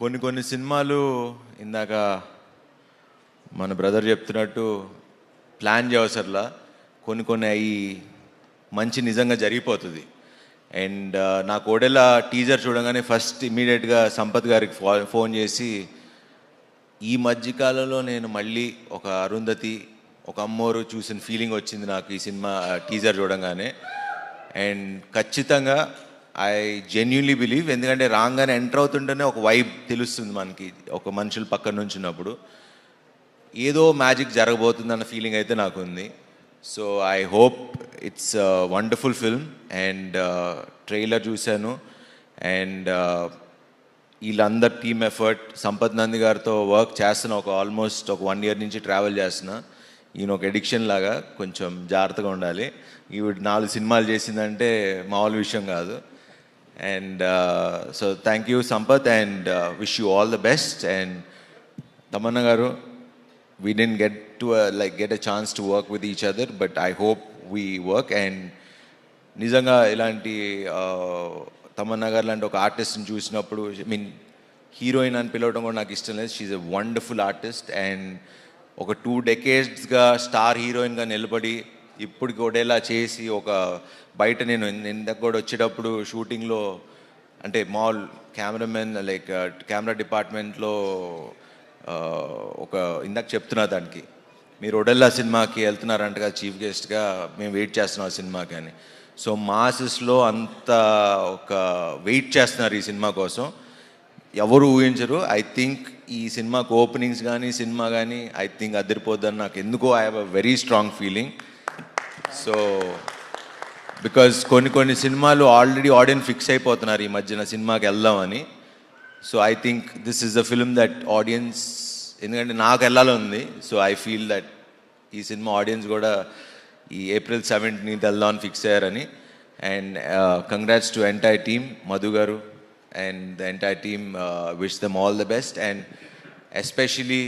కొన్ని సినిమాలు ఇందాక మన బ్రదర్ చెప్తున్నట్టు ప్లాన్ చేయవసరలా, కొన్ని అవి మంచి నిజంగా జరిగిపోతుంది. అండ్ నా కోడెల టీజర్ చూడగానే ఫస్ట్ ఇమీడియట్గా సంపత్ గారికి ఫోన్ చేసి, ఈ మధ్యకాలంలో నేను మళ్ళీ ఒక అరుంధతి, ఒక అమ్మోరు చూసిన ఫీలింగ్ వచ్చింది నాకు ఈ సినిమా టీజర్ చూడగానే. అండ్ ఖచ్చితంగా ఐ జెన్యున్లీ బిలీవ్, ఎందుకంటే రాగానే ఎంటర్ అవుతుంటేనే ఒక వైబ్ తెలుస్తుంది మనకి, ఒక మనుషులు పక్కన నుంచి ఉన్నప్పుడు ఏదో మ్యాజిక్ జరగబోతుందన్న ఫీలింగ్ అయితే నాకు ఉంది. So I hope it's wonderful film. And trailer చూశాను, అండ్ వీళ్ళందరు టీమ్ ఎఫర్ట్, సంపత్ నంది గారితో వర్క్ చేస్తున్నా, ఆల్మోస్ట్ ఒక 1 year నుంచి ట్రావెల్ చేస్తున్నా. ఈయన ఒక ఎడిక్షన్ లాగా, కొంచెం జాగ్రత్తగా ఉండాలి. ఈవిడ 4 సినిమాలు చేసిందంటే మామూలు విషయం కాదు. And so thank you Sampath, and wish you all the best. And Tamannaah గారు, we didn't get a chance to work with each other, but I hope we work. And నిజంగా ఇలాంటి తమన్నా గారు లాంటి ఒక ఆర్టిస్ట్ని చూసినప్పుడు, హీరోయిన్ అని పిలవడం కూడా నాకు ఇష్టం లేదు. She's a wonderful artist. And ఒక 2 decades స్టార్ హీరోయిన్గా నిలబడి ఇప్పుడు కూడా ఇలా చేసి, ఒక బయట నేను ఇందాక కూడా వచ్చేటప్పుడు షూటింగ్లో, అంటే మాల్ కెమెరామెన్ లైక్ కెమెరా డిపార్ట్మెంట్లో ఒక ఇందాక చెప్తున్నా దానికి, మీరు ఒడెల్లా సినిమాకి వెళ్తున్నారంటగా చీఫ్ గెస్ట్గా, మేము వెయిట్ చేస్తున్నాం ఆ సినిమాకి అని. సో మాసెస్లో అంత ఒక వెయిట్ చేస్తున్నారు ఈ సినిమా కోసం, ఎవరు ఊహించరు. ఐ థింక్ ఈ సినిమాకి ఓపెనింగ్స్ కానీ సినిమా కానీ ఐ థింక్ అదిరిపోద్దని నాకు ఎందుకో I have a very strong feeling. So because కొన్ని సినిమాలు ఆల్రెడీ ఆడియన్స్ ఫిక్స్ అయిపోతున్నారు ఈ మధ్యన సినిమాకి వెళ్దామని. So I think this is the film that audience, ఎందుకంటే నాకు వెళ్ళాలని, సో ఐ ఫీల్ దట్ ఈ సినిమా ఆడియన్స్ కూడా ఈ April 17th వెళ్దామని ఫిక్స్ అయ్యారని. And congrats to entire team, Madhu garu and the entire team, wish them all the best. And especially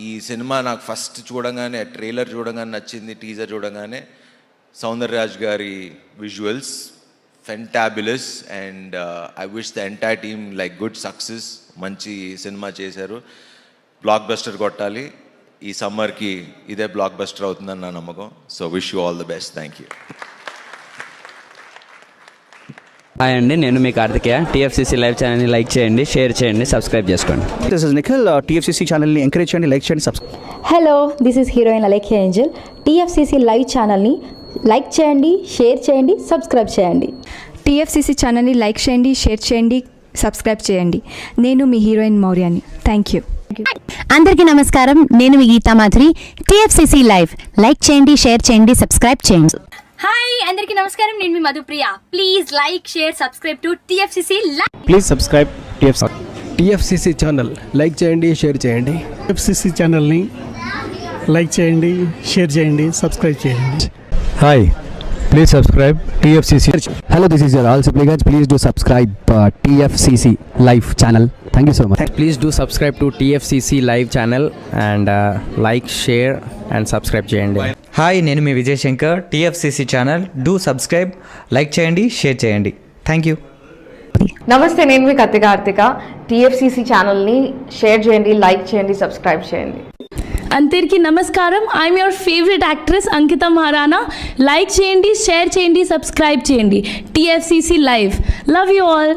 ఈ సినిమా నాకు ఫస్ట్ చూడగానే, ట్రైలర్ చూడగానే నచ్చింది, టీజర్ చూడగానే సౌందర్యరాజ్ గారి visuals fantabulous. And I wish the entire team like good success. మంచి సినిమా చేశారు, బ్లాక్ బస్టర్ కొట్టాలి. ఈ సమ్మర్కి ఇదే బ్లాక్ బస్టర్ అవుతుందని నా నమ్మకం. So wish you all the best. Thank you. Hi అండి, నేను మీ కార్తికేయ. TFCC లైవ్ ఛానల్ని లైక్ చేయండి, షేర్ చేయండి, సబ్స్క్రైబ్ చేసుకోండి. This is Nikhil. TFCC ఛానల్ని ఎంకరేజ్ చేయండి, లైక్ చేయండి, subscribe. Hello, this is heroine Alekhya Angel. TFCC live ఛానల్ని లైక్ చేయండి, షేర్ చేయండి, సబ్స్క్రైబ్ చేయండి. TFCC ఛానల్ని లైక్ చేయండి, షేర్ చేయండి, సబ్స్క్రైబ్ చేయండి. నేను మీ హీరోయిన్ మౌర్యాని. Thank you. అందరికీ నమస్కారం, నేను మీ Geetha Madhuri. TFCC live like చేయండి, షేర్ చేయండి, సబ్స్క్రైబ్ చేయండి. హాయ్ అందరికీ నమస్కారం, నేను మీ Madhupriya. Please like share subscribe to TFCC live. Please subscribe TFCC channel. Like చేయండి, షేర్ చేయండి. TFCC ఛానల్ని లైక్ చేయండి, షేర్ చేయండి, సబ్స్క్రైబ్ చేయండి. Hi, please subscribe TFCC. Hello, this is your all Sipligunj. Please do subscribe TFCC live channel. Thank you so much. Please do subscribe to TFCC live channel and like, share and subscribe చేయండి. Hi, నేను మీ Vijay Shankar. TFCC channel do subscribe, like చేయండి, share చేయండి. Thank you. నమస్తే, నేను మీ Karthika. TFCC ఛానల్ని share చేయండి, లైక్ చేయండి, సబ్స్క్రైబ్ చేయండి. అందరికీ నమస్కారం. I'm your favourite actress Ankita Maharana. Like చేయండి, షేర్ చేయండి, సబ్స్క్రైబ్ చేయండి. TFCC live. Love you all.